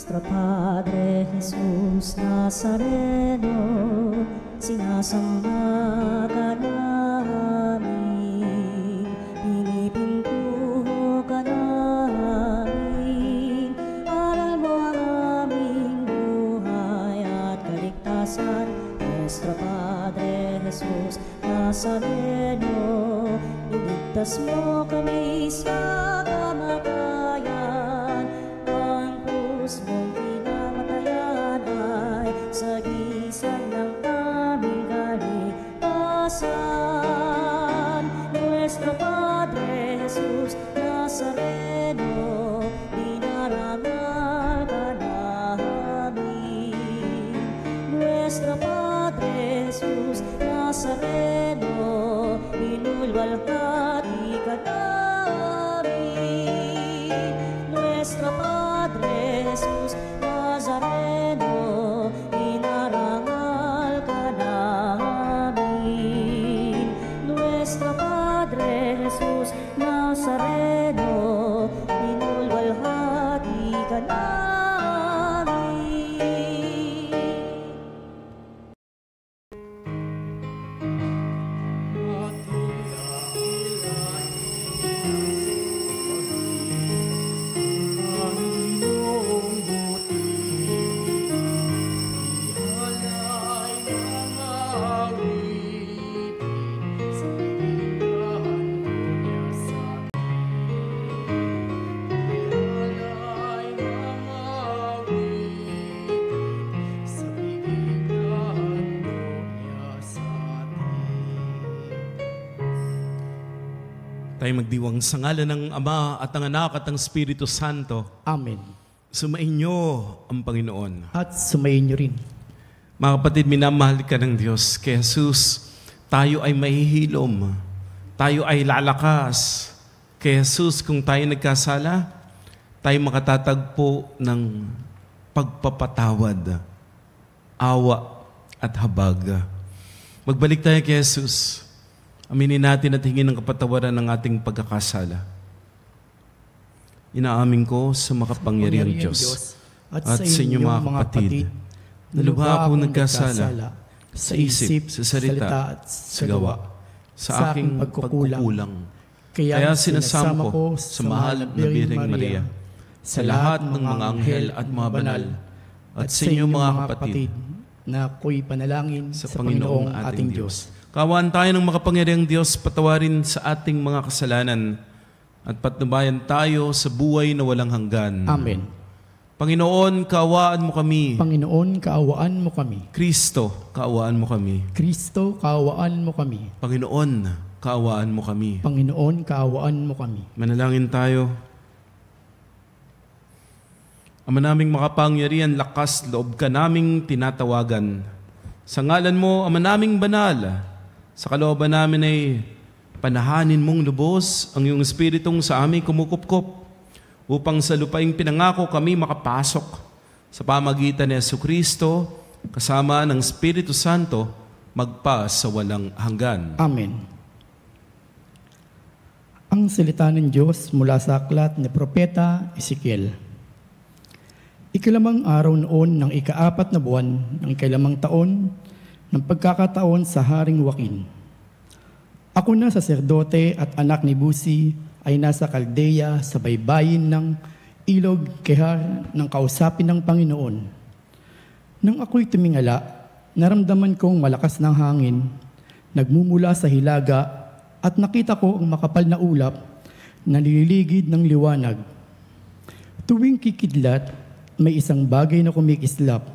Nuestro Padre Jesus Nazareno, sinasamba ka namin, pinipintuho ka namin, aral mo ang aming buhay at kaligtasan. Nuestro Padre Jesus Nazareno, iligtas mo kami sa kamatayan, ang krus mong pinamatayan ay sagisag ng aming kaligtasan. Nuestro Padre Jesus Nazareno, dinarangal ka namin. Nuestro Padre Jesus Nazareno, inulwalhati ka namin. Nuestro Padre Jesus Nazareno, inarangal ka namin. Nuestro Padre Jesus Nazareno, inulwalhati ka namin. Tayo magdiwang sa ngalan ng Ama at ng Anak at ng Espiritu Santo. Amen. Sumainyo ang Panginoon. At sumayin niyo rin. Mga kapatid, minamahal ka ng Diyos. Kay Jesus, tayo ay mahihilom. Tayo ay lalakas. Kay Jesus, kung tayo nagkasala, tayo makatatagpo ng pagpapatawad, awa at habag. Magbalik tayo kay Jesus. Aminin natin at hingin ng kapatawaran ng ating pagkakasala. Inaamin ko sa makapangyarihang Diyos at sa inyo mga kapatid, na lubha akong nagkasala sa isip, sa salita at sa gawa, sa aking pagkukulang. Kaya sinasamo ko sa mahal na Birheng Maria, sa lahat ng mga anghel at mga banal, at sa inyo mga kapatid, na ako'y panalangin sa Panginoong ating Diyos. Kaawaan tayo ng makapangyarihang Diyos, patawarin sa ating mga kasalanan at patnubayan tayo sa buhay na walang hanggan. Amen. Panginoon, kaawaan mo kami. Panginoon, kaawaan mo kami. Kristo, kaawaan mo kami. Kristo, kaawaan mo kami. Panginoon, kaawaan mo kami. Panginoon, kaawaan mo kami. Manalangin tayo. Ama naming makapangyarihan, lakas, loob ka naming tinatawagan. Sa ngalan mo, Ama naming banal, sa kalooban namin ay panahanin mong lubos ang iyong Espiritong sa aming kumukupkop upang sa lupaing pinangako kami makapasok sa pamagitan ni Jesucristo kasama ng Espiritu Santo magpa sa walang hanggan. Amen. Ang salita ng Diyos mula sa aklat ni Propeta Ezekiel. Ikalamang araw noon ng ika-4 na buwan ng ikalamang taon ng pagkakataon sa Haring Joaquin. Ako na saserdote at anak ni Busi ay nasa Kaldea sa baybayin ng ilog Kehar ng kausapin ng Panginoon. Nang ako'y tumingala, naramdaman kong malakas ng hangin, nagmumula sa hilaga at nakita ko ang makapal na ulap na nililigid ng liwanag. Tuwing kikidlat, may isang bagay na kumikislap,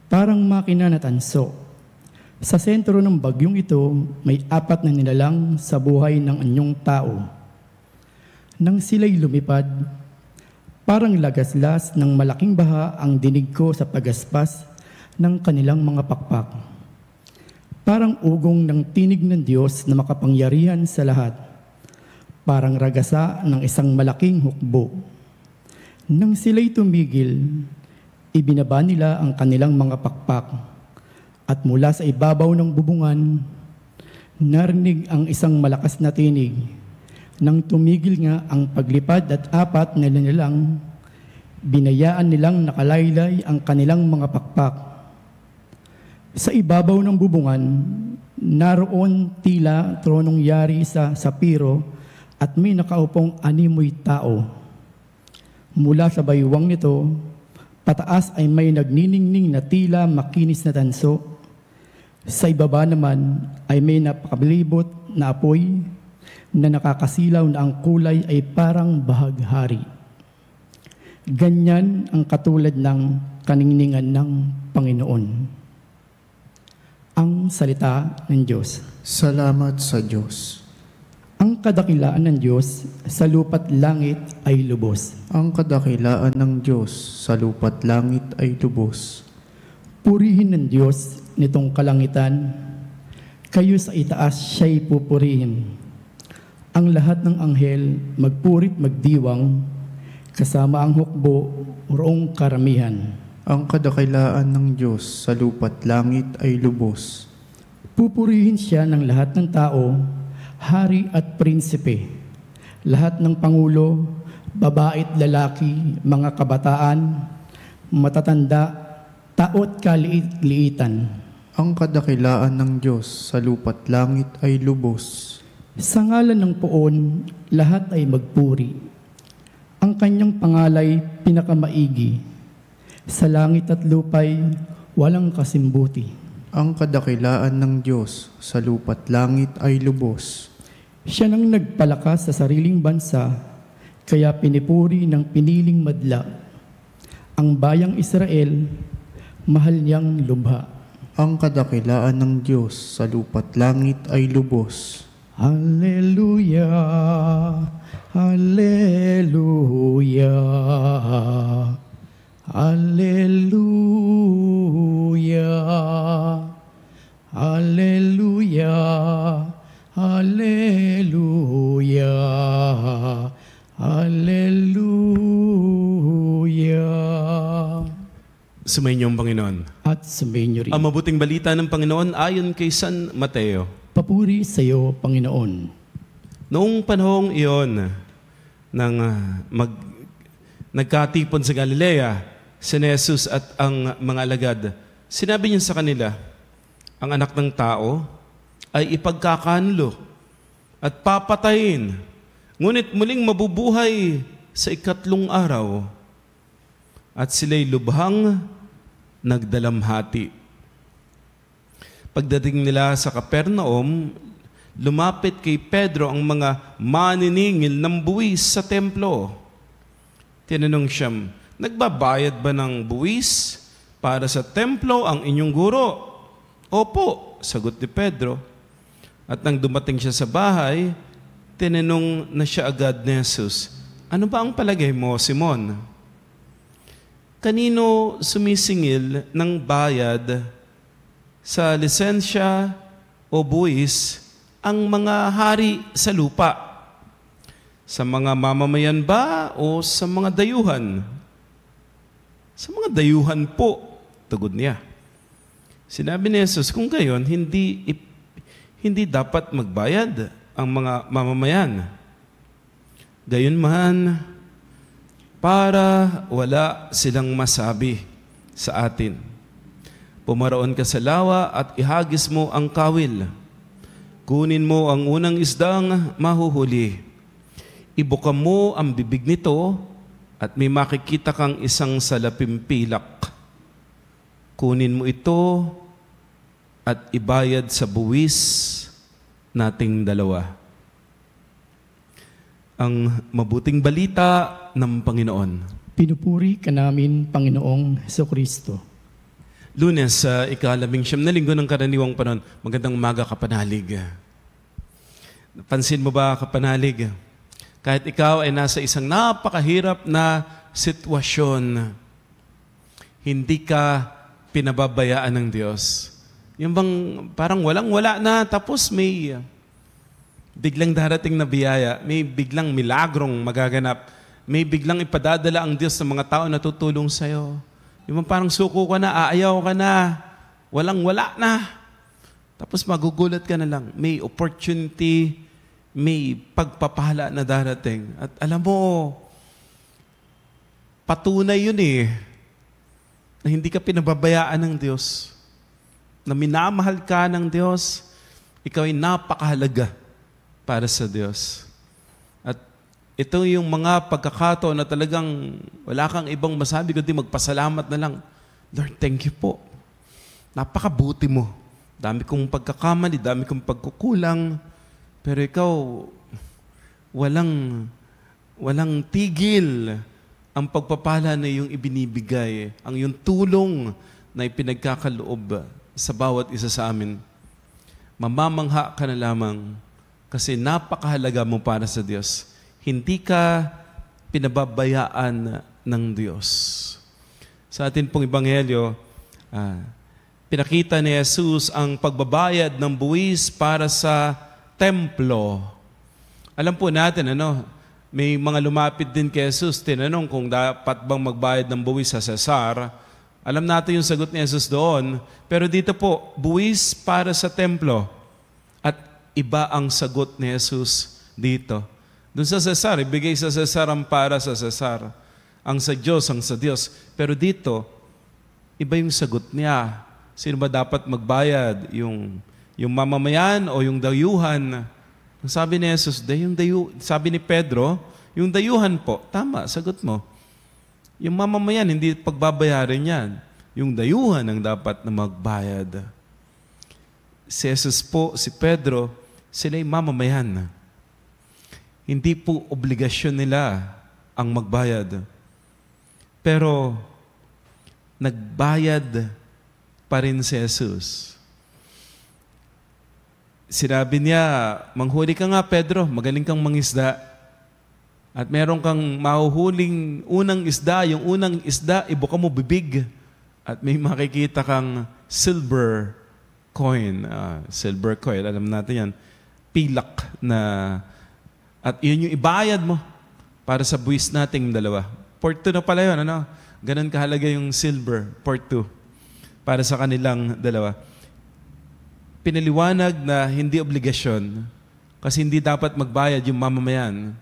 parang makina na tanso. Sa sentro ng bagyong ito, may 4 na nilalang sa buhay ng anyong tao. Nang sila'y lumipad, parang lagaslas ng malaking baha ang dinig ko sa pagaspas ng kanilang mga pakpak. Parang ugong ng tinig ng Diyos na makapangyarihan sa lahat. Parang ragasa ng isang malaking hukbo. Nang sila'y tumigil, ibinaba nila ang kanilang mga pakpak. At mula sa ibabaw ng bubungan, narinig ang isang malakas na tinig. Nang tumigil nga ang paglipad at 4 na nilalang, Binayaan nilang nakalaylay ang kanilang mga pakpak. Sa ibabaw ng bubungan, naroon tila tronong yari sa sapiro at may nakaupong animoy tao. Mula sa baywang nito, pataas ay may nagniningning na tila makinis na tanso. Sa ibaba naman ay may napakabilibot na apoy na nakakasilaw na ang kulay ay parang bahaghari. Ganyan ang katulad ng kaningningan ng Panginoon. Ang salita ng Diyos. Salamat sa Diyos. Ang kadakilaan ng Diyos sa lupa't langit ay lubos. Ang kadakilaan ng Diyos sa lupa't langit ay lubos. Purihin ng Diyos nitong kalangitan. Kayo sa itaas siya'y pupurihin. Ang lahat ng anghel magpurit magdiwang, kasama ang hukbo roong karamihan. Ang kadakilaan ng Diyos sa lupa't langit ay lubos. Pupurihin siya ng lahat ng tao, hari at prinsipe, lahat ng pangulo, babae at lalaki, mga kabataan, matatanda, tao't kaliit-liitan. Ang kadakilaan ng Diyos sa lupa't langit ay lubos. Sa ngalan ng poon, lahat ay magpuri. Ang kanyang pangalay pinakamaigi. Sa langit at lupay, walang kasimbuti. Ang kadakilaan ng Diyos sa lupa't langit ay lubos. Siya nang nagpalakas sa sariling bansa, kaya pinipuri ng piniling madla. Ang bayang Israel, mahal niyang lubha. Ang kadakilaan ng Diyos sa lupa't langit ay lubos. Hallelujah, Hallelujah, Hallelujah, Hallelujah, Hallelujah, Hallelujah. Sumayin niyo ang Panginoon. At sumayin niyo rin. Ang mabuting balita ng Panginoon ayon kay San Mateo. Papuri sa iyo, Panginoon. Noong panahong iyon, nagkatipon sa Galilea, si Jesus at ang mga alagad, sinabi niya sa kanila, ang anak ng tao ay ipagkakanlo at papatayin, ngunit muling mabubuhay sa ikatlong araw. At sila'y lubhang nagdalamhati. Pagdating nila sa Capernaum, lumapit kay Pedro ang mga maniningil ng buwis sa templo. Tinanong siya, nagbabayad ba ng buwis para sa templo ang inyong guro? Opo, sagot ni Pedro. At nang dumating siya sa bahay, tinanong na siya agad ni Jesus, ano ba ang palagay mo, Simon? Kanino sumisingil ng bayad sa lisensya o buwis ang mga hari sa lupa? Sa mga mamamayan ba o sa mga dayuhan? Sa mga dayuhan po, tugod niya. Sinabi ni Jesus, kung gayon, hindi dapat magbayad ang mga mamamayan. Gayon man, para wala silang masabi sa atin. Pumaroon ka sa lawa at ihagis mo ang kawil. Kunin mo ang unang isdang mahuhuli. Ibuka mo ang bibig nito at may makikita kang isang salapim pilak. Kunin mo ito at ibayad sa buwis nating dalawa. Ang mabuting balita ng Panginoon. Pinupuri ka namin, Panginoong Hesukristo. Lunes, sa ika-19 na linggo ng karaniwang panahon, magandang umaga, kapanalig. Pansin mo ba, kapanalig? Kahit ikaw ay nasa isang napakahirap na sitwasyon, hindi ka pinababayaan ng Diyos. Yung bang parang walang-wala na, tapos may biglang darating na biyaya, may biglang milagrong magaganap, may biglang ipadadala ang Diyos sa mga tao na tutulong sa'yo. Yung parang suko ka na, aayaw ka na, walang-wala na. Tapos magugulat ka na lang. May opportunity, may pagpapala na darating. At alam mo, patunay yun na hindi ka pinababayaan ng Diyos, na minamahal ka ng Diyos, ikaw ay napakahalaga para sa Diyos. At ito yung mga pagkakataon na talagang wala kang ibang masabi kundi magpasalamat na lang. Lord, thank you po. Napakabuti mo. Dami kong pagkakamali, dami kong pagkukulang, pero ikaw, walang tigil ang pagpapala na iyong ibinibigay, ang iyong tulong na ipinagkakaloob sa bawat isa sa amin. Mamamangha ka na lamang kasi napakahalaga mo para sa Diyos. Hindi ka pinababayaan ng Diyos. Sa atin pong ebanghelyo, pinakita ni Jesus ang pagbabayad ng buwis para sa templo. Alam po natin, may mga lumapit din kay Jesus, tinanong kung dapat bang magbayad ng buwis sa Cesar. Alam natin yung sagot ni Jesus doon, pero dito po, buwis para sa templo. At iba ang sagot ni Jesus dito. Doon sa Cesar, ibigay sa Cesar ang para sa Cesar. Ang sa Diyos, ang sa Diyos. Pero dito, iba yung sagot niya. Sino ba dapat magbayad? Yung mamamayan o yung dayuhan? Ang sabi ni Jesus, sabi ni Pedro, yung dayuhan po. Tama, sagot mo. Yung mamamayan, hindi pagbabayarin yan. Yung dayuhan ang dapat na magbayad. Si Jesus po, si Pedro, sila'y mamamayan. Hindi po obligasyon nila ang magbayad. Pero, nagbayad pa rin si Jesus. Sinabi niya, manghuli ka nga Pedro, magaling kang mangisda. At meron kang mahuhuling unang isda, yung unang isda, ibuka mo bibig. At may makikita kang silver coin. Silver coin, alam natin yan. Pilak na, at yun yung ibayad mo para sa buwis nating dalawa. Port 2 na pala yun, Ganun kahalaga yung silver, Port 2, para sa kanilang dalawa. Pinaliwanag na hindi obligasyon kasi hindi dapat magbayad yung mamamayan.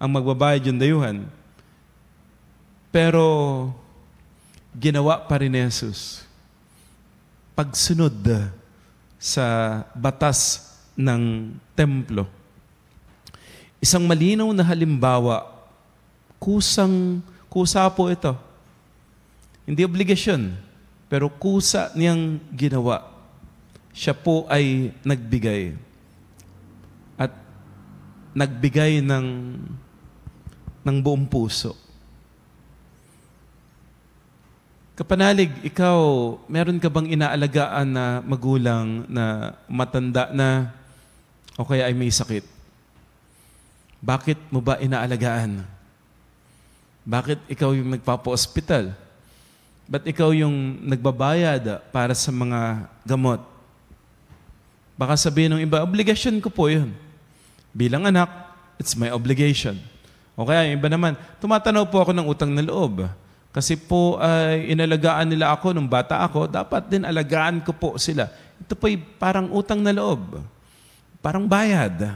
Ang magbabayad yung dayuhan. Pero ginawa pa rin ni Jesus. Pagsunod sa batas ng templo. Isang malinaw na halimbawa, kusa po ito. Hindi obligasyon, pero kusa niyang ginawa. Siya po ay nagbigay. At nagbigay ng buong puso. Kapanalig, ikaw, meron ka bang inaalagaan na magulang na matanda na o kaya ay may sakit? Bakit mo ba inaalagaan? Bakit ikaw yung nagpapa-hospital? Ba't ikaw yung nagbabayad para sa mga gamot? Baka sabihin ng iba, obligasyon ko po yun. Bilang anak, it's my obligation. O kaya yung iba naman, tumatanaw po ako ng utang na loob. Kasi po ay inalagaan nila ako nung bata ako, dapat din alagaan ko po sila. Ito po ay parang utang na loob. Parang bayad.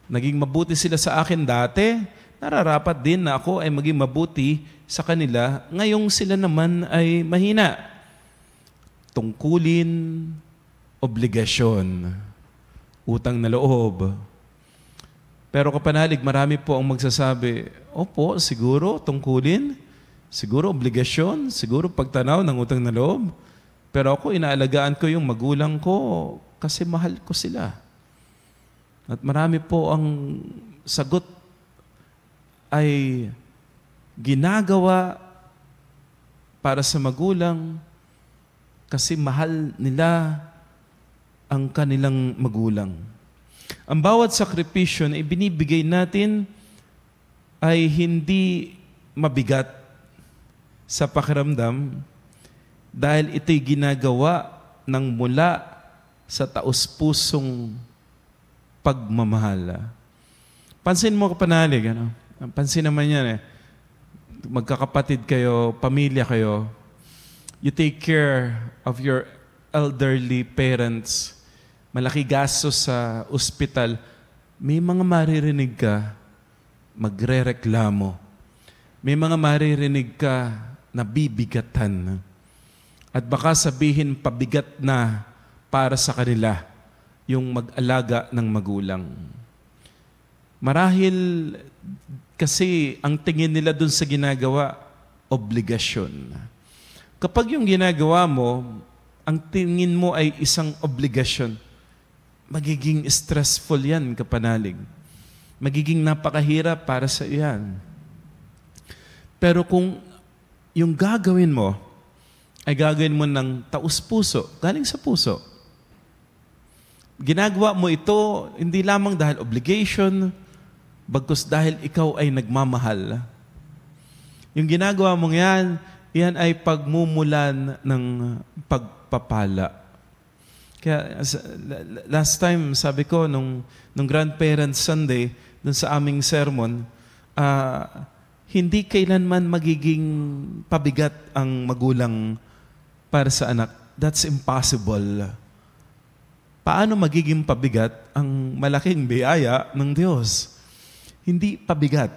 Naging mabuti sila sa akin dati, nararapat din na ako ay maging mabuti sa kanila. Ngayong sila naman ay mahina. Tungkulin, obligasyon, utang na loob. Pero kapanalig, marami po ang magsasabi, opo, siguro tungkulin, siguro obligasyon, siguro pagtanaw ng utang na loob. Pero ako, inaalagaan ko yung magulang ko kasi mahal ko sila. At marami po ang sagot ay ginagawa para sa magulang kasi mahal nila ang kanilang magulang. Ang bawat sakripisyo na ibinibigay natin ay hindi mabigat sa pakiramdam dahil ito'y ginagawa ng mula sa taos-pusong pagmamahal. Pansin mo kapanalig, pansin naman yan magkakapatid kayo, pamilya kayo, you take care of your elderly parents, malaki gastos sa ospital, may mga maririnig ka, magrereklamo. may mga maririnig ka na bibigatan. At baka sabihin pabigat na para sa kanila yung mag-alaga ng magulang. Marahil kasi ang tingin nila dun sa ginagawa, obligasyon. Kapag yung ginagawa mo, ang tingin mo ay isang obligasyon, magiging stressful yan, kapanalig. Magiging napakahirap para sa iyan. Pero kung yung gagawin mo, ay gagawin mo ng taus-puso, galing sa puso. Ginagawa mo ito, hindi lamang dahil obligation, bagkus dahil ikaw ay nagmamahal. Yung ginagawa mong yan ay pagmumulan ng pagpapala. Kaya last time, sabi ko, nung Grandparents Sunday, dun sa aming sermon, hindi kailanman magiging pabigat ang magulang para sa anak. That's impossible. Paano magiging pabigat ang malaking biyaya ng Diyos? Hindi pabigat.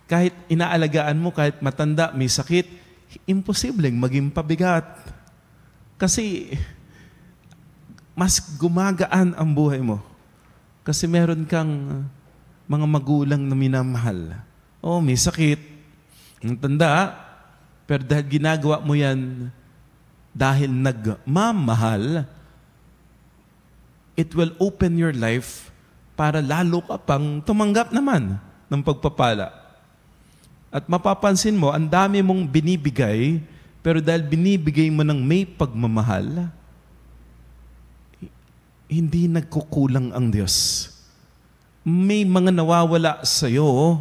Kahit inaalagaan mo, kahit matanda, may sakit, imposibleng maging pabigat. Kasi mas gumagaan ang buhay mo. Kasi meron kang mga magulang na minamahal. Oh, may sakit, ang tanda, pero dahil ginagawa mo yan dahil nagmamahal, it will open your life para lalo ka pang tumanggap naman ng pagpapala. At mapapansin mo, ang dami mong binibigay, pero dahil binibigay mo ng may pagmamahal, hindi nagkukulang ang Diyos. May mga nawawala sa iyo,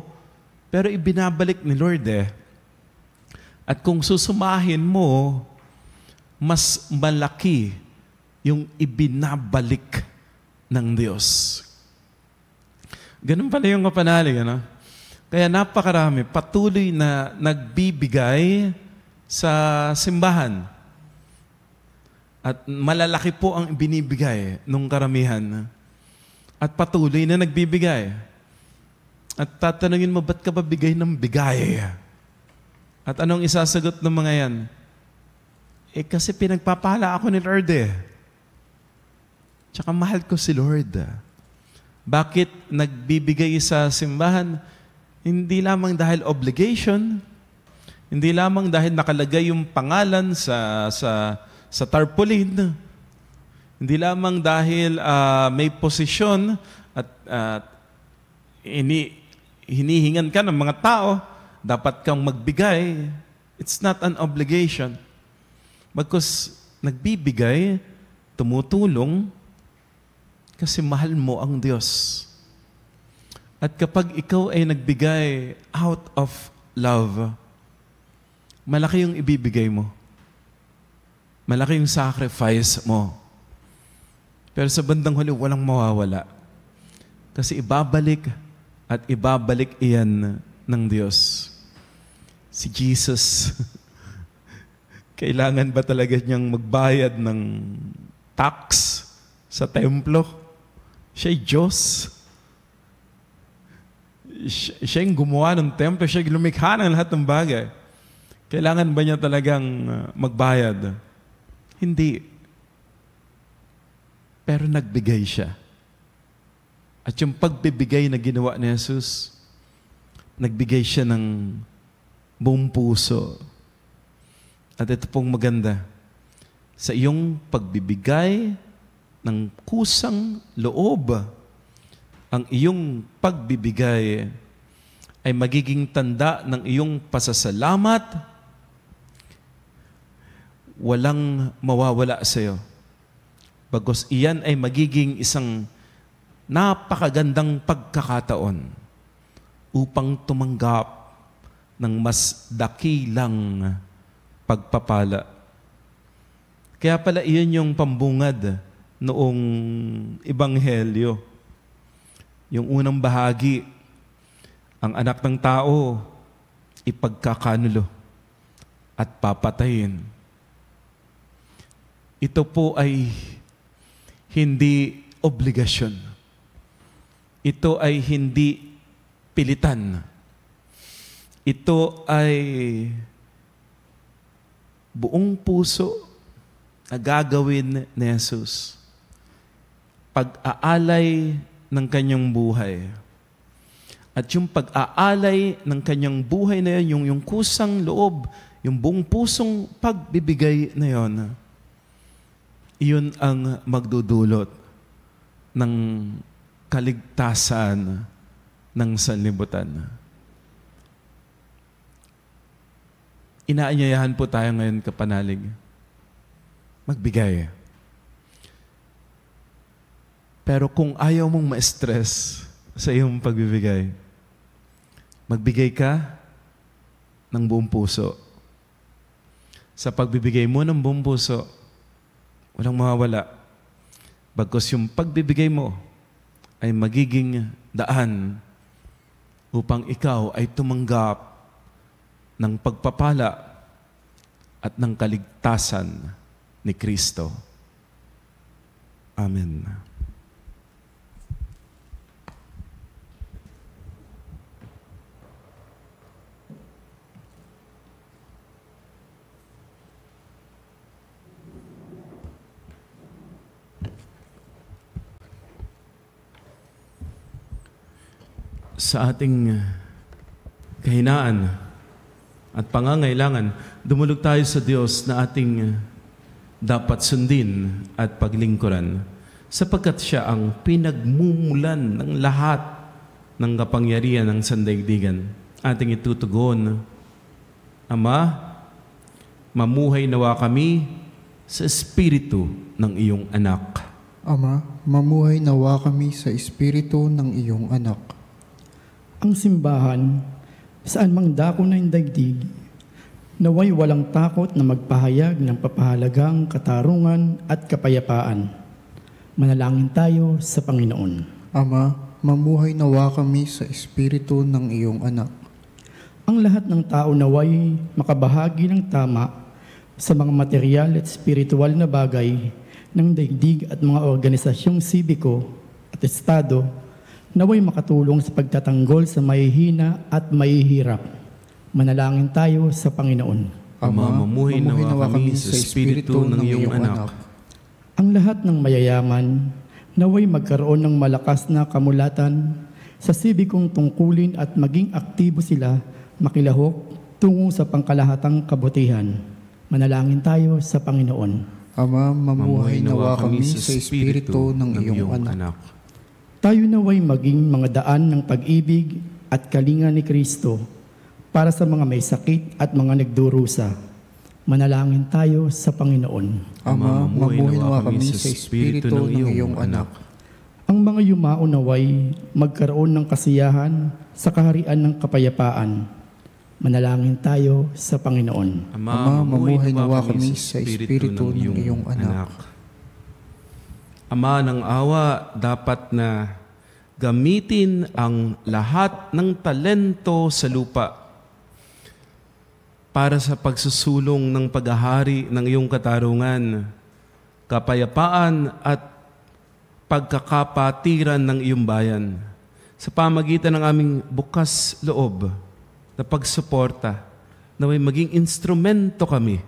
pero ibinabalik ni Lord At kung susumahin mo, mas malaki yung ibinabalik ng Diyos. Ganun pala yung kapanalig, ano? Kaya napakarami, patuloy na nagbibigay sa simbahan. At malalaki po ang binibigay nung karamihan. At patuloy na nagbibigay. At tatanungin mo, ba't ka ba bigay ng bigay? At anong isasagot ng mga yan? Kasi pinagpapala ako ni Lord Tsaka mahal ko si Lord. Bakit nagbibigay sa simbahan? Hindi lamang dahil obligation, hindi lamang dahil nakalagay yung pangalan sa tarpaulin, hindi lamang dahil may posisyon at hinihingan ka ng mga tao, dapat kang magbigay. It's not an obligation. Bagkus nagbibigay, tumutulong, kasi mahal mo ang Diyos. At kapag ikaw ay nagbigay out of love, malaki yung ibibigay mo. Malaki yung sacrifice mo. Pero sa bandang huli, walang mawawala. Kasi ibabalik at ibabalik iyan ng Diyos. Si Jesus, kailangan ba talaga niyang magbayad ng tax sa templo? Siya'y Diyos. Siya yung gumawa ng templo, siya yung lumikha ng lahat ng bagay. Kailangan ba niya talagang magbayad? Hindi. Pero nagbigay siya. At yung pagbibigay na ginawa ni Jesus, nagbigay siya ng buong puso. At ito pong maganda, sa iyong pagbibigay ng kusang loob, ang iyong pagbibigay ay magiging tanda ng iyong pasasalamat, walang mawawala sa iyo. Bagos iyan ay magiging isang napakagandang pagkakataon upang tumanggap ng mas dakilang pagpapala. Kaya pala iyan yung pambungad noong Ebanghelyo. Yung unang bahagi, ang anak ng tao ipagkakanulo at papatayin. Ito po ay hindi obligasyon. Ito ay hindi pilitan. ito ay buong puso na gagawin ni Jesus. Pag-aalay ng kanyang buhay. At yung pag-aalay ng kanyang buhay na yun, yung kusang loob, yung buong pusong pagbibigay na yun, iyon ang magdudulot ng kaligtasan ng sanlibutan. Inaanyayahan po tayo ngayon, kapanalig, magbigay. Pero kung ayaw mong ma-stress sa iyong pagbibigay, magbigay ka ng buong puso. Sa pagbibigay mo ng buong puso, walang mawawala. Bagkus yung pagbibigay mo ay magiging daan upang ikaw ay tumanggap ng pagpapala at ng kaligtasan ni Kristo. Amen. Sa ating kahinaan at pangangailangan, dumulog tayo sa Diyos na ating dapat sundin at paglingkuran sapagkat Siya ang pinagmumulan ng lahat ng kapangyarihan ng sandaigdigan. Ating itutugon, Ama, mamuhay nawa kami sa Espiritu ng iyong anak. Ama, mamuhay nawa kami sa Espiritu ng iyong anak. Ang simbahan, saan mang dako na yung daigdig, naway walang takot na magpahayag ng papahalagang katarungan at kapayapaan. Manalangin tayo sa Panginoon. Ama, mamuhay nawa kami sa Espiritu ng iyong anak. Ang lahat ng tao naway makabahagi ng tama sa mga material at spiritual na bagay ng daigdig at mga organisasyong sibiko at estado naway makatulong sa pagtatanggol sa mahihina at mahihirap. Manalangin tayo sa Panginoon. Ama, mamuhay nawa kami sa Espiritu ng iyong anak. Ang lahat ng mayayaman naway magkaroon ng malakas na kamulatan sa sibikong tungkulin at maging aktibo sila makilahok tungo sa pangkalahatang kabutihan. Manalangin tayo sa Panginoon. Ama, mamuhay nawa kami sa Espiritu ng iyong anak. Tayo naway maging mga daan ng pag-ibig at kalinga ni Kristo para sa mga may sakit at mga nagdurusa. Manalangin tayo sa Panginoon. Ama, mamuhay nawa kami sa Espiritu ng iyong anak. Ang mga yumao naway magkaroon ng kasiyahan sa kaharian ng kapayapaan. Manalangin tayo sa Panginoon. Ama, mamuhay nawa kami sa Espiritu ng iyong anak. Ama ng awa, dapat na gamitin ang lahat ng talento sa lupa para sa pagsusulong ng paghahari ng iyong katarungan, kapayapaan at pagkakapatiran ng iyong bayan sa pamagitan ng aming bukas loob na pagsuporta, naway maging instrumento kami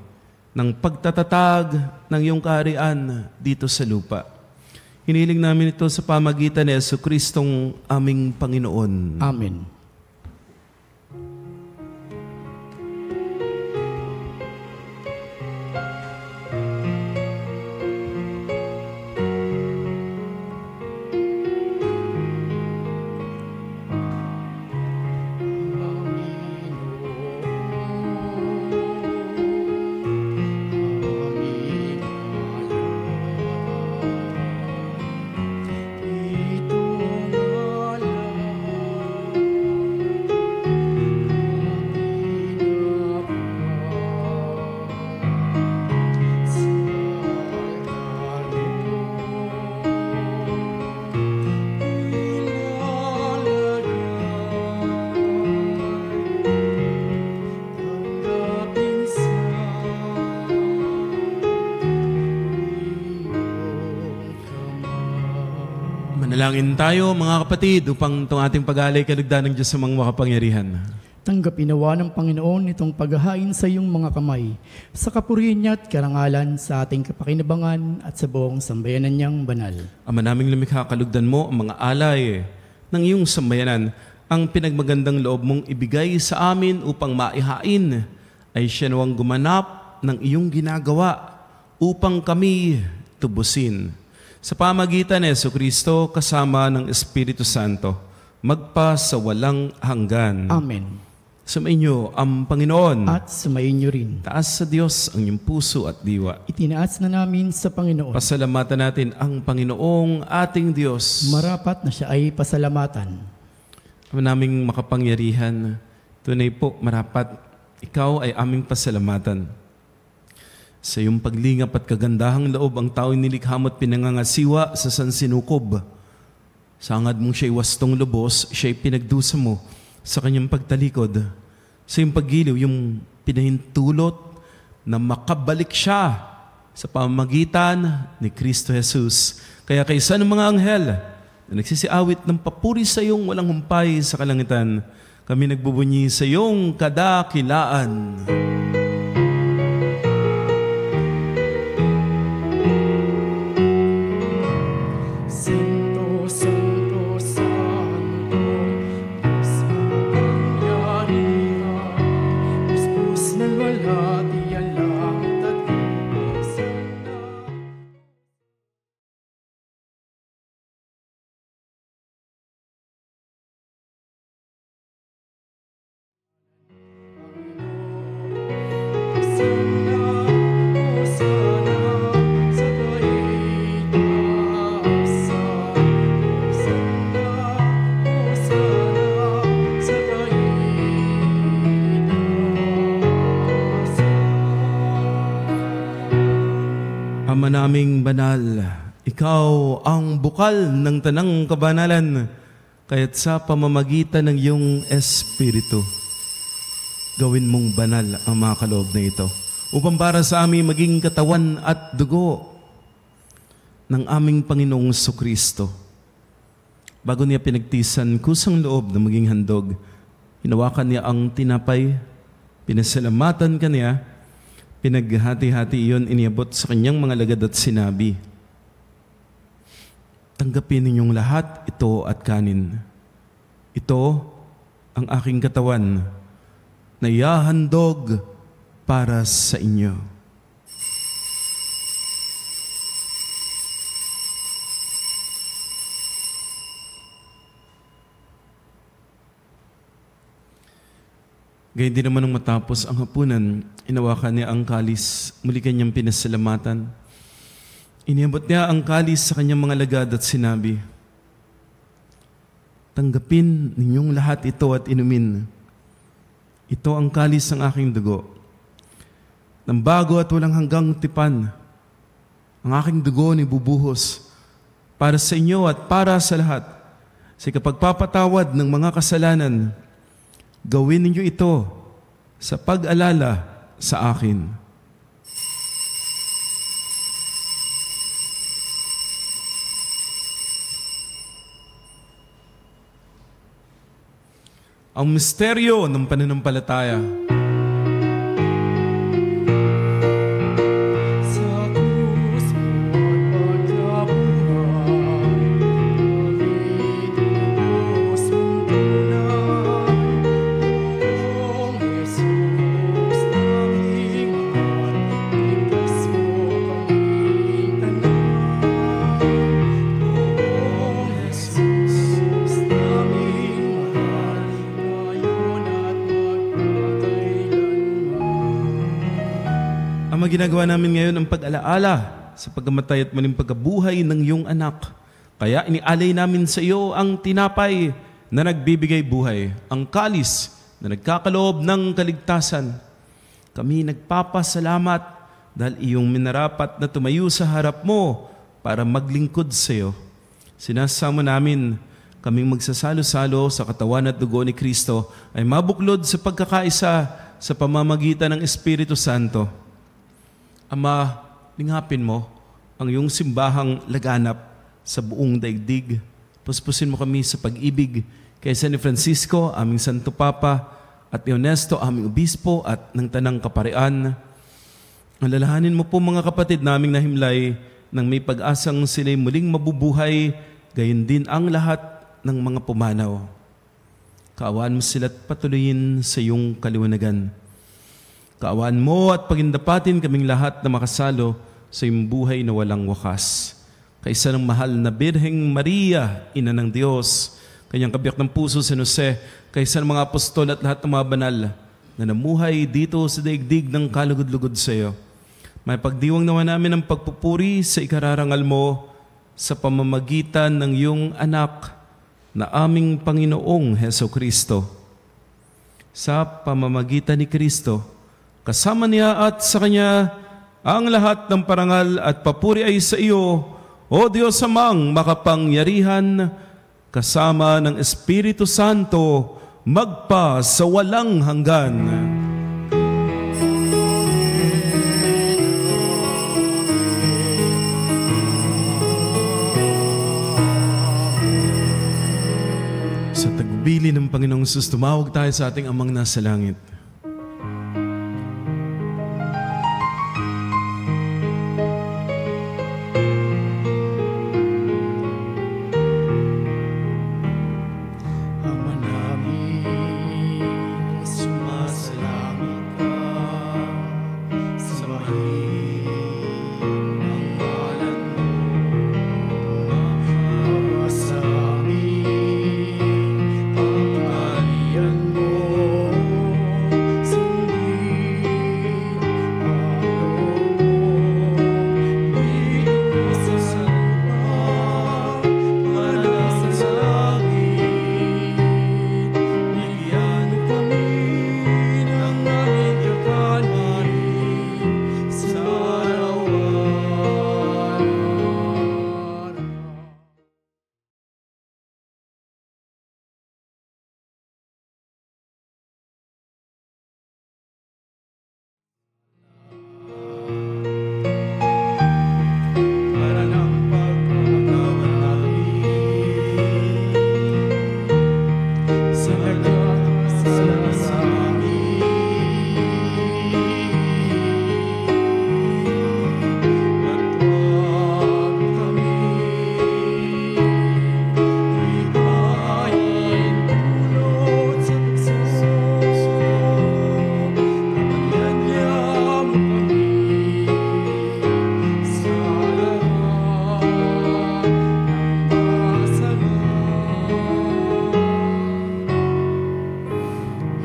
ng pagtatatag ng iyong kaharian dito sa lupa. Hiniling namin ito sa pamagitan ni Jesucristong aming Panginoon. Amen. Manalangin tayo mga kapatid upang itong ating pag-aalay kalugdan ng Diyos sa mga makapangyarihan. Tanggapin nawa ng Panginoon itong paghahain sa iyong mga kamay, sa kapurihan niya at karangalan sa ating kapakinabangan at sa buong sambayanan niyang banal. Ama naming lumikha, kalugdan mo ang mga alay ng iyong sambayanan. Ang pinagmagandang loob mong ibigay sa amin upang maihain ay siya nawang gumanap ng iyong ginagawa upang kami tubusin. Sa pamagitan ni Jesucristo kasama ng Espiritu Santo, magpa sa walang hanggan. Amen. Sumainyo ang Panginoon. At sumayin niyo rin. Taas sa Diyos ang iyong puso at diwa. Itinaas na namin sa Panginoon. Pasalamatan natin ang Panginoong ating Diyos. Marapat na siya ay pasalamatan. Ama naming makapangyarihan, tunay po marapat ikaw ay aming pasalamatan. Sa iyong paglingap at kagandahang loob ang tao'y nilikha mo at pinangangasiwa sa sansinukob. Sangad mong siya'y wastong lubos, siya'y pinagdusa mo sa kanyang pagtalikod. Sa iyong paggiliw, yung pinahintulot na makabalik siya sa pamamagitan ni Kristo Jesus. Kaya kaysa ng mga anghel na nagsisiawit ng papuri sa iyong walang humpay sa kalangitan, kami nagbubunyi sa iyong kadakilaan. Ama naming banal, ikaw ang bukal ng tanang kabanalan, kaya't sa pamamagitan ng iyong Espiritu, gawin mong banal ang mga kaloob na ito, upang para sa amin maging katawan at dugo ng aming Panginoong Jesucristo. Bago niya pinagtisan kusang loob na maging handog, hinawakan niya ang tinapay, pinasalamatan ka niya, pinaghati-hati iyon, iniabot sa kanyang mga lagad at sinabi, tanggapin ninyong lahat ito at kanin. Ito ang aking katawan na ihahandog para sa inyo. Gayun din naman nung matapos ang hapunan, inawakan niya ang kalis, muli kanyang pinasalamatan. Iniabot niya ang kalis sa kanyang mga lagad at sinabi, tanggapin ninyong lahat ito at inumin. Ito ang kalis ng aking dugo, ng bago at walang hanggang tipan. Ang aking dugo ni bubuhos para sa inyo at para sa lahat. Sa kapagpapatawad ng mga kasalanan, gawin ninyo ito sa pag-alala sa akin. Ang misteryo ng pananampalataya. Ginagawa namin ngayon ang pag-alaala sa pagkamatay at muling pagkabuhay ng iyong anak. Kaya inialay namin sa iyo ang tinapay na nagbibigay buhay, ang kalis na nagkakaloob ng kaligtasan. Kami nagpapasalamat dahil iyong minarapat na tumayo sa harap mo para maglingkod sa iyo. Sinasama namin kaming magsasalo-salo sa katawan at dugo ni Kristo ay mabuklod sa pagkakaisa sa pamamagitan ng Espiritu Santo. Ama, lingapin mo ang iyong simbahang laganap sa buong daigdig. Puspusin mo kami sa pag-ibig kay San Francisco, aming Santo Papa, at ni Honesto, aming obispo at ng tanang kaparian. Alalahanin mo po mga kapatid naming nahimlay nang may pag-asang sila'y muling mabubuhay, gayon din ang lahat ng mga pumanaw. Kaawaan mo sila't patuloyin sa iyong kaliwanagan. Kaawaan mo at pagindapatin kaming lahat na makasalo sa iyong buhay na walang wakas. Kaisa ng mahal na Birheng Maria, Ina ng Diyos, kanyang kabiyak ng puso si Jose, kaisa ng mga apostol at lahat ng mga banal na namuhay dito sa daigdig ng kalugod-lugod sa iyo. May pagdiwang naman namin ang pagpupuri sa ikararangal mo sa pamamagitan ng iyong anak na aming Panginoong Heso Kristo. Sa pamamagitan ni Kristo, kasama niya at sa Kanya, ang lahat ng parangal at papuri ay sa iyo, O Diyos Amang makapangyarihan, kasama ng Espiritu Santo, magpa sa walang hanggan. Sa tagbili ng Panginoong Jesus, tumawag tayo sa ating Amang nasa langit.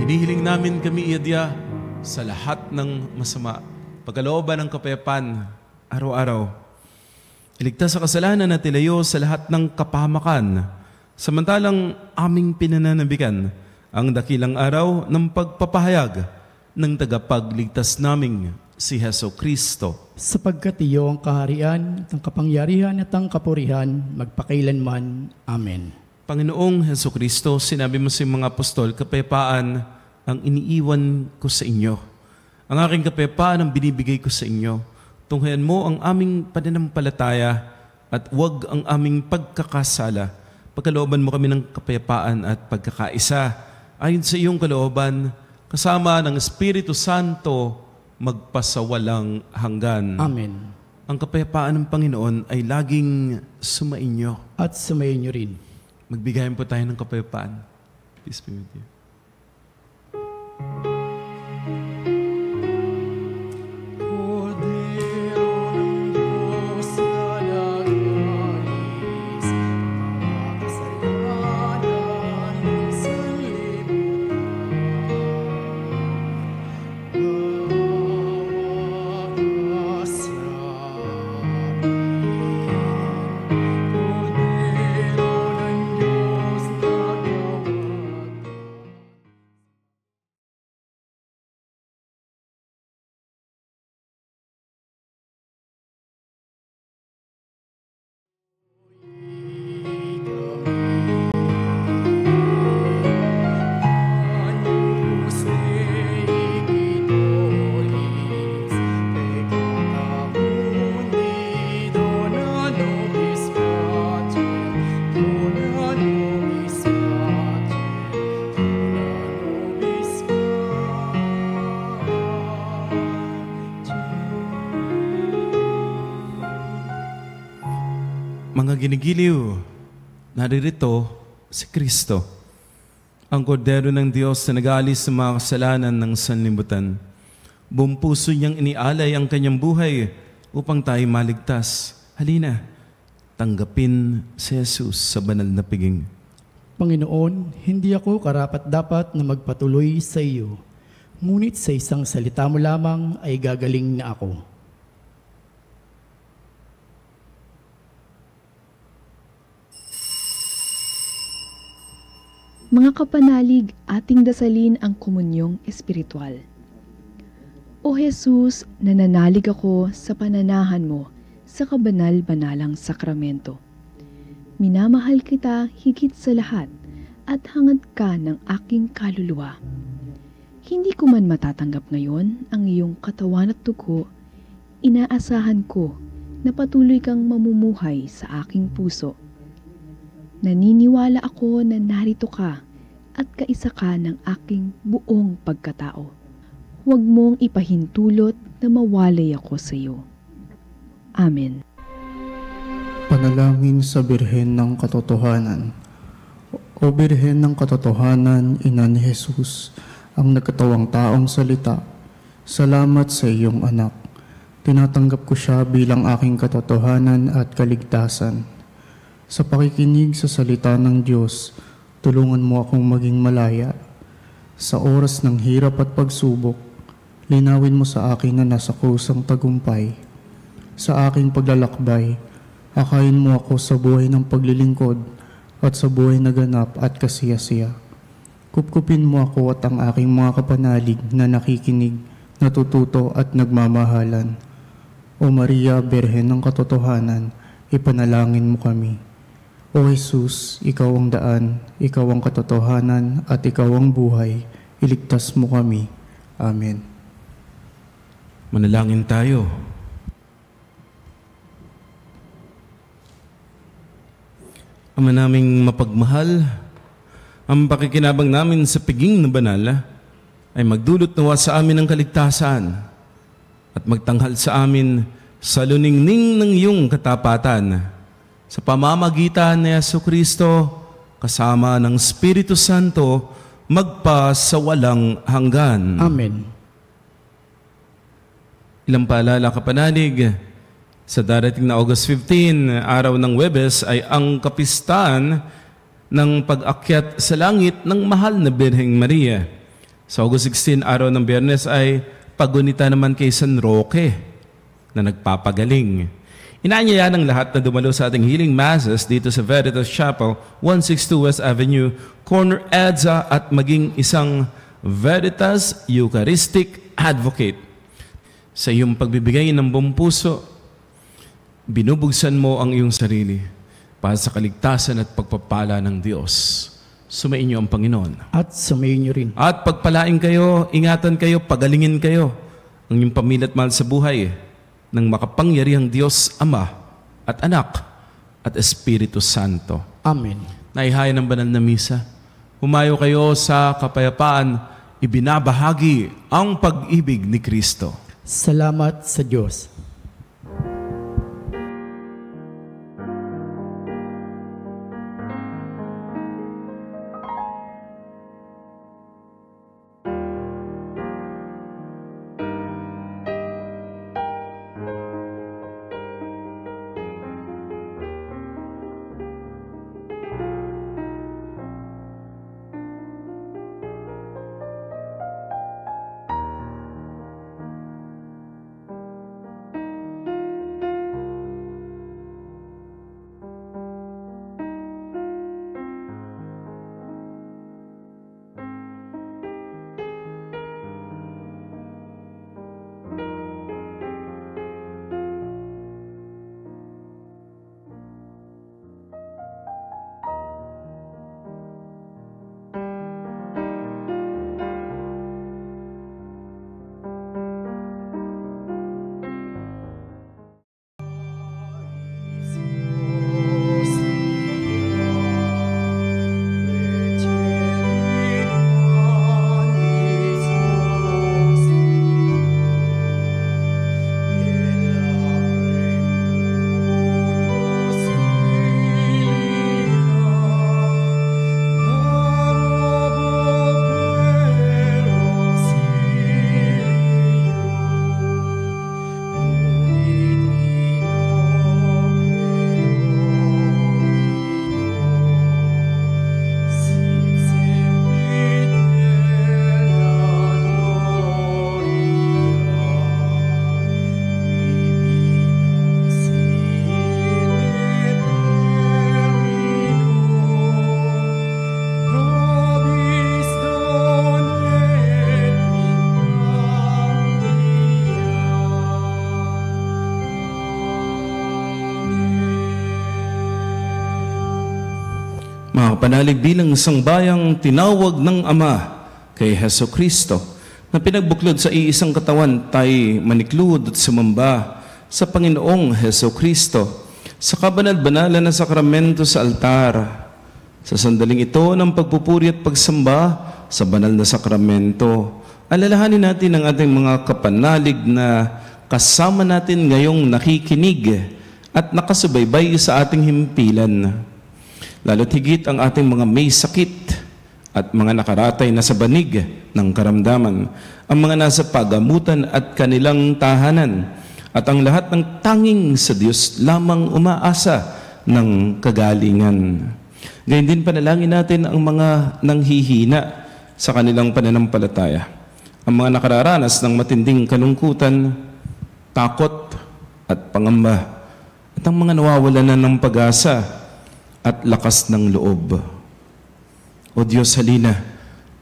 Hinihiling namin kami iadya sa lahat ng masama, pagkalooban ng kapayapaan araw-araw. Iligtas sa kasalanan at ilayo sa lahat ng kapahamakan, samantalang aming pinananabikan ang dakilang araw ng pagpapahayag ng tagapagligtas naming si Heso Kristo. Sapagkat iyo ang kaharian, at ang kapangyarihan at ang kapurihan, magpakailanman. Amen. Panginoong Heso Kristo, sinabi mo sa mga apostol, kapayapaan ang iniiwan ko sa inyo. Ang aking kapayapaan ang binibigay ko sa inyo. Tunghayan mo ang aming pananampalataya at huwag ang aming pagkakasala. Pagkalooban mo kami ng kapayapaan at pagkakaisa. Ayon sa iyong kalooban, kasama ng Espiritu Santo, magpasawalang hanggan. Amen. Ang kapayapaan ng Panginoon ay laging sumainyo. At sumayin niyo rin. Magbigayan po tayo ng kapayapaan. Peace be with you. mga ginigiliw, naririto si Kristo, ang kordero ng Diyos na nag-aalis sa mga kasalanan ng sanlibutan. Buong puso niyang inialay ang kanyang buhay upang tayo maligtas. Halina, tanggapin si Jesus sa banal na piging. Panginoon, hindi ako karapat-dapat na magpatuloy sa iyo. Ngunit sa isang salita mo lamang ay gagaling na ako. Mga kapanalig, ating dasalin ang komunyong espiritual. O Jesus, nananalig ako sa pananahan mo sa kabanal-banalang sakramento. Minamahal kita higit sa lahat at hangad ka ng aking kaluluwa. Hindi ko man matatanggap ngayon ang iyong katawan at dugo, inaasahan ko na patuloy kang mamumuhay sa aking puso. Naniniwala ako na narito ka at kaisa ka ng aking buong pagkatao. Huwag mong ipahintulot na mawalay ako sa iyo. Amen. Panalangin sa Birhen ng Katotohanan. O Birhen ng Katotohanan, Ina ni Jesus, ang nagkatawang taong salita, salamat sa iyong anak. Tinatanggap ko siya bilang aking katotohanan at kaligtasan. Sa pakikinig sa salita ng Diyos, tulungan mo akong maging malaya. Sa oras ng hirap at pagsubok, linawin mo sa akin na nasa kusang tagumpay. Sa aking paglalakbay, akayin mo ako sa buhay ng paglilingkod at sa buhay na ganap at kasiyasiya. Kupkupin mo ako at ang aking mga kapanalig na nakikinig, natututo at nagmamahalan. O Maria, Birhen ng Katotohanan, ipanalangin mo kami. O Jesus, ikaw ang daan, ikaw ang katotohanan, at ikaw ang buhay. Iligtas mo kami. Amen. Manalangin tayo. Ama naming mapagmahal, ang pakikinabang namin sa piging na banal ay magdulot nawa sa amin ng kaligtasan at magtanghal sa amin sa luningning ng iyong katapatan. Sa pamamagitan ni Jesucristo, kasama ng Espiritu Santo, magpa sa walang hanggan. Amen. Ilang paalala kapanalig, sa darating na August 15, araw ng Huwebes, ay ang kapistahan ng pag-akyat sa langit ng mahal na Birheng Maria. Sa August 16, araw ng Biyernes, ay pagunita naman kay San Roque na nagpapagaling. Inaanyaya ng lahat na dumalo sa ating healing masses dito sa Veritas Chapel, 162 West Avenue, Corner EDSA, at maging isang Veritas Eucharistic Advocate. Sa iyong pagbibigay ng buong puso, binubugsan mo ang iyong sarili para sa kaligtasan at pagpapala ng Diyos. Sumainyo ang Panginoon. At sumayin niyo rin. At pagpalain kayo, ingatan kayo, pagalingin kayo ang inyong pamilya at mahal sa buhay ng makapangyarihang Diyos Ama at Anak at Espiritu Santo. Amen. Naihaya ng banal na misa. Humayo kayo sa kapayapaan, ibinabahagi ang pag-ibig ni Kristo. Salamat sa Diyos. Mga kapanalig, bilang isang bayang tinawag ng Ama kay Heso Kristo na pinagbuklod sa iisang katawan, tayo maniklud at sumamba sa Panginoong Heso Kristo sa kabanal-banalan na sakramento sa altar. Sa sandaling ito ng pagpupuri at pagsamba sa banal na sakramento, alalahanin natin ang ating mga kapanalig na kasama natin ngayong nakikinig at nakasubaybay sa ating himpilan. Lalo't higit ang ating mga may sakit at mga nakaratay na sa banig ng karamdaman, ang mga nasa pagamutan at kanilang tahanan, at ang lahat ng tanging sa Diyos lamang umaasa ng kagalingan. Gayun din panalangin natin ang mga nanghihina sa kanilang pananampalataya, ang mga nakararanas ng matinding kalungkutan, takot at pangamba, at ang mga nawawalan na ng pag-asa at lakas ng loob. O Diyos, halina,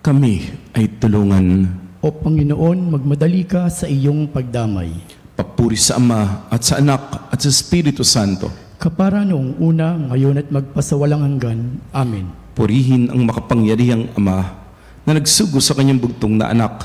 kami ay tulungan. O Panginoon, magmadali ka sa iyong pagdamay. Papuri sa Ama at sa Anak at sa Espiritu Santo. Kapara noong una, ngayon at magpasawalang hanggan. Amen. Purihin ang makapangyarihang Ama na nagsugo sa kanyang bugtong na anak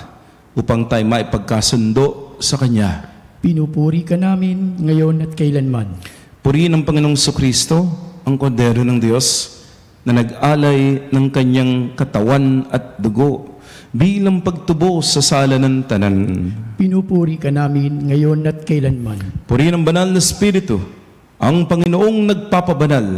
upang tayo maipagkasundo sa Kanya. Pinupuri ka namin ngayon at kailanman. Purihin ang Panginoong Kristo, ang Kordero ng Diyos, na nag-alay ng kanyang katawan at dugo bilang pagtubo sa sala ng tanan. Pinupuri ka namin ngayon at kailanman. Purihin ang banal na Espiritu, ang Panginoong nagpapabanal,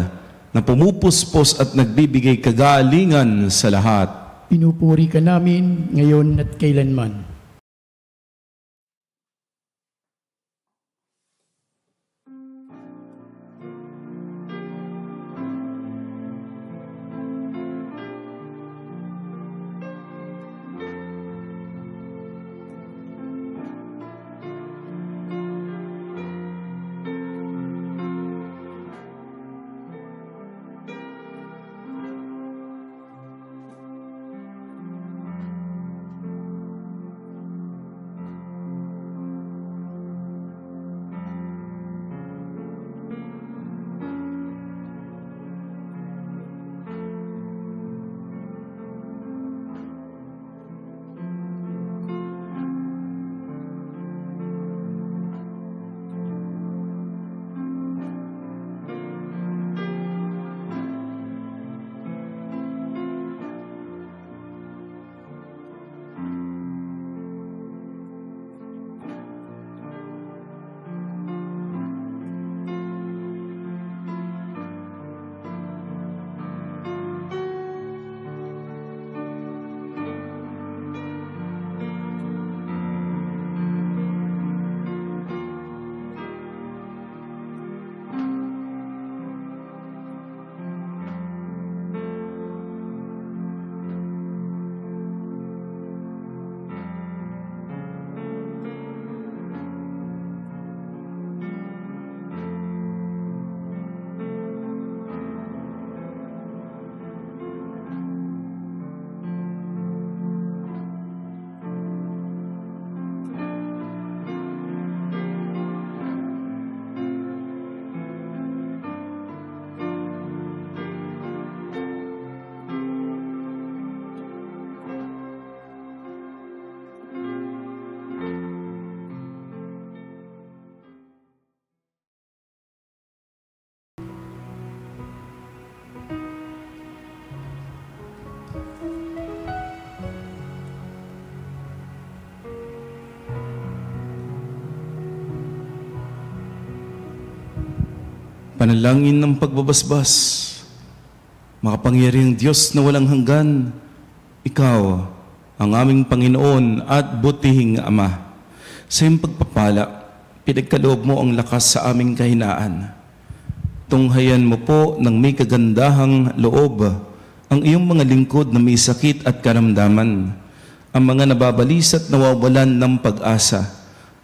na pumupuspos at nagbibigay kagalingan sa lahat. Pinupuri ka namin ngayon at kailanman. Panalangin ng pagbabasbas. Makapangyarihang Diyos na walang hanggan, Ikaw, ang aming Panginoon at butihing Ama. Sa iyong pagpapala, pinagkaloob mo ang lakas sa aming kahinaan. Tunghayan mo po ng may kagandahang loob ang iyong mga lingkod na may sakit at karamdaman, ang mga nababalis at nawawalan ng pag-asa,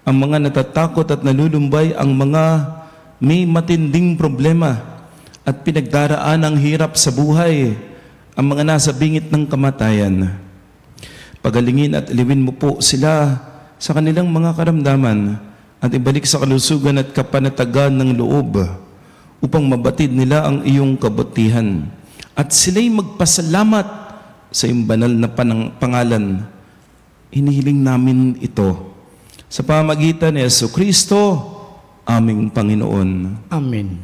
ang mga natatakot at nalulumbay, ang mga may matinding problema at pinagdaraan ang hirap sa buhay, ang mga nasa bingit ng kamatayan. Pagalingin at iliwin mo po sila sa kanilang mga karamdaman at ibalik sa kalusugan at kapanatagan ng loob upang mabatid nila ang iyong kabutihan at sila'y magpasalamat sa iyong banal na pangalan. Hinihiling namin ito sa pamagitan ni Jesucristo, aming Panginoon. Amen.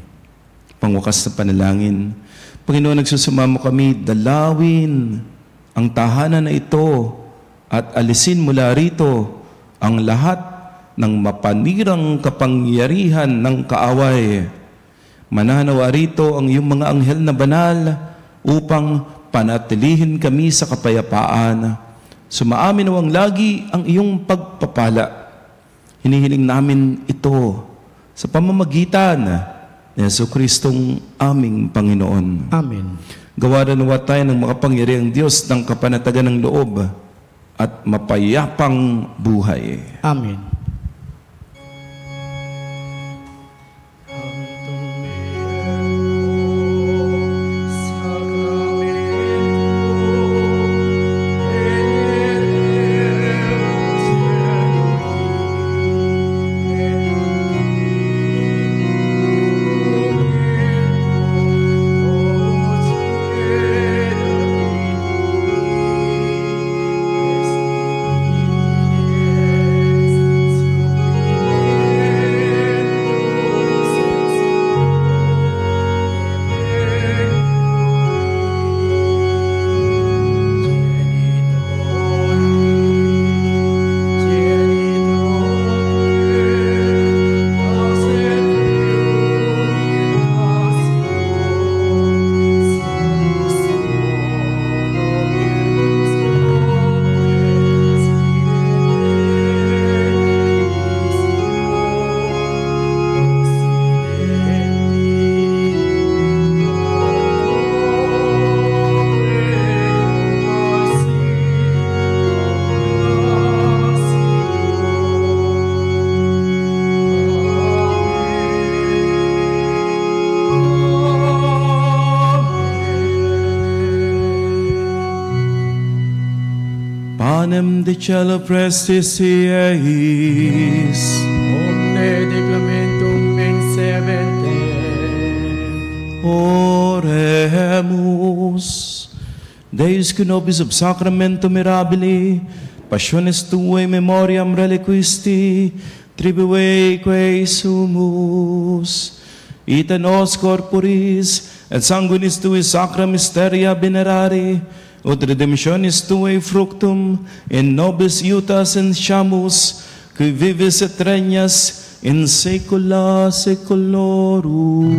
Pangwakas na panalangin. Panginoon, nagsusumamo kami, dalawin ang tahanan na ito at alisin mula rito ang lahat ng mapanirang kapangyarihan ng kaaway. Mananawa rito ang iyong mga anghel na banal upang panatilihin kami sa kapayapaan. Sumaamin nawang lagi ang iyong pagpapala. Hinihiling namin ito sa pamamagitan ni Jesucristong aming Panginoon. Amen. Gawaran nawa tayo ng makapangyarihang Diyos ng kapanatagan ng loob at mapayapang buhay. Amen. Panem de cielo prestis eis, Omne declamentum exebente. oremus. Deus que nobis ob sacramento mirabili, passiones tuae memoriam reliquisti, tribueque sumus, ita nos corporis, et sanguinis tui sacra mysteria venerari, ut redemptionis tuae fructum in nobis iutas insciamus, qui vivis et regnas in saecula saeculorum.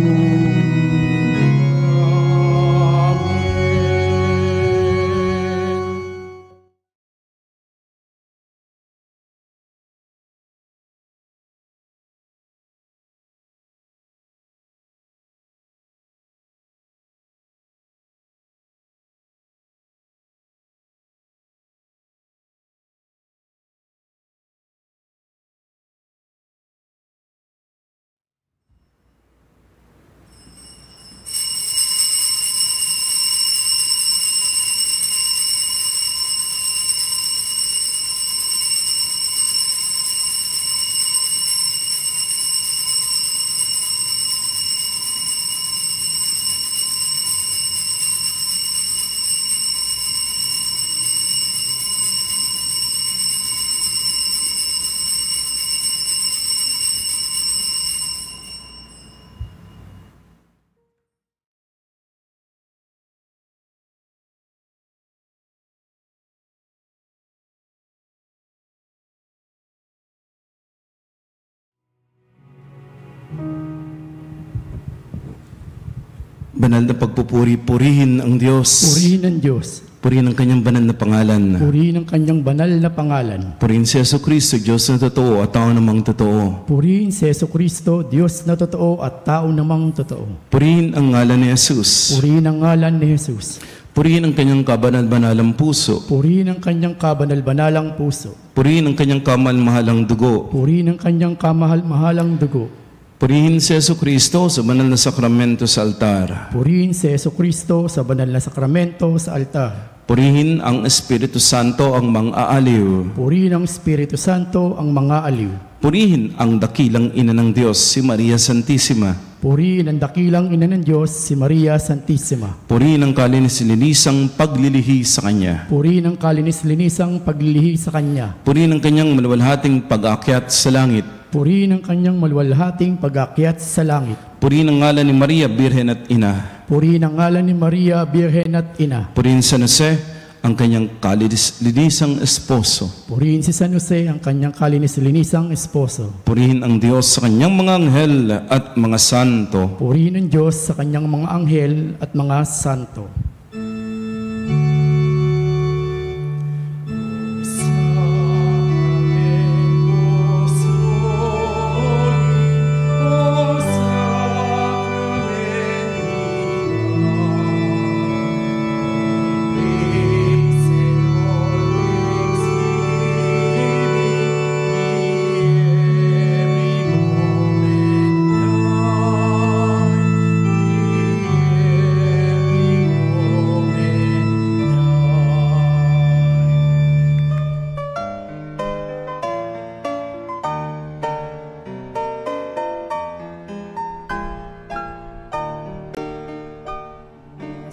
Banal na pagpupuri, purihin ang Diyos. Purihin ang Diyos. Purihin ang kanyang banal na pangalan. Purihin ang kanyang banal na pangalan. Purihin si Jesucristo, Diyos na totoo at tao namang totoo. Purihin si Jesucristo, Diyos na totoo at tao namang totoo. Purihin ang ngalan ni Jesus. Purihin ang ngalan ni Jesus. Purihin ang kanyang kabanal-banalang puso. Purihin ang kanyang kabanal-banalang puso. Purihin ang kanyang kamal-mahalang dugo. Purihin ang kanyang kamahal-mahalang dugo. Purihin si Jesucristo sa banal na sakramento sa altar. Purihin si Jesucristo sa banal na sakramento sa altar. Purihin ang Espiritu Santo ang mga aaliw. Purihin ang Espiritu Santo ang mga aliw. Purihin ang dakilang ina ng Diyos, si Maria Santissima. Purihin ang dakilang ina ng Diyos, si Maria Santissima. Purihin ang kalinis-linisang paglilihi sa Kanya. Purihin ang kalinis-linisang paglilihi sa Kanya. Purihin ang Kanyang maluwalhating pag-aakyat sa langit. Purihin ang Kanyang maluwalhating pag-aakyat sa langit. Purihin ang ngalan ni Maria, Birhen at Ina. Purihin ang ngalan ni Maria, Birhen at Ina. Purihin San Jose, ang Kanyang kalinis-linisang esposo. Purihin si San Jose, ang Kanyang kalinis-linisang esposo. Purihin ang Diyos sa Kanyang mga anghel at mga santo. Purihin ang Diyos sa Kanyang mga anghel at mga santo.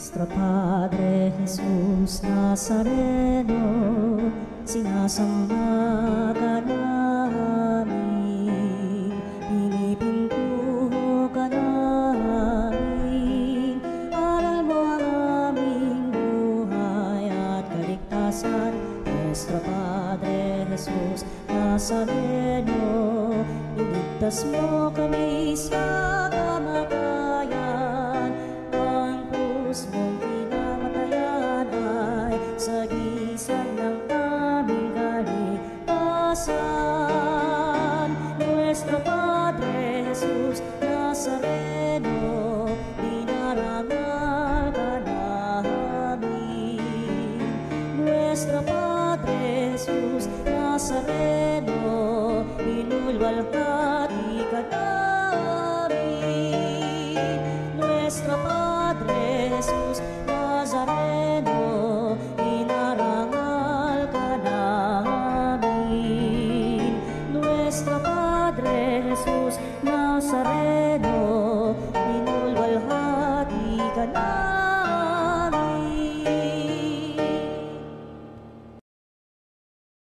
Nuestro Padre Jesus Nazareno, sinasamba ka namin, pinipintuho ka namin, aral mo ang aming buhay at kaligtasan. Nuestro Padre Jesus Nazareno, iligtas mo kami sa kamatayan. Ang krus mong pinamatayan ay sagisag ng aming kaligtasan. Nuestro Padre Jesus Nazareno, dinarangal ka namin. Nuestro Padre Jesus Nazareno, inulwalhati ka namin. Nuestro Padre Jesus Nazareno, inarangal ka namin. Nuestro Padre Jesus Nazareno,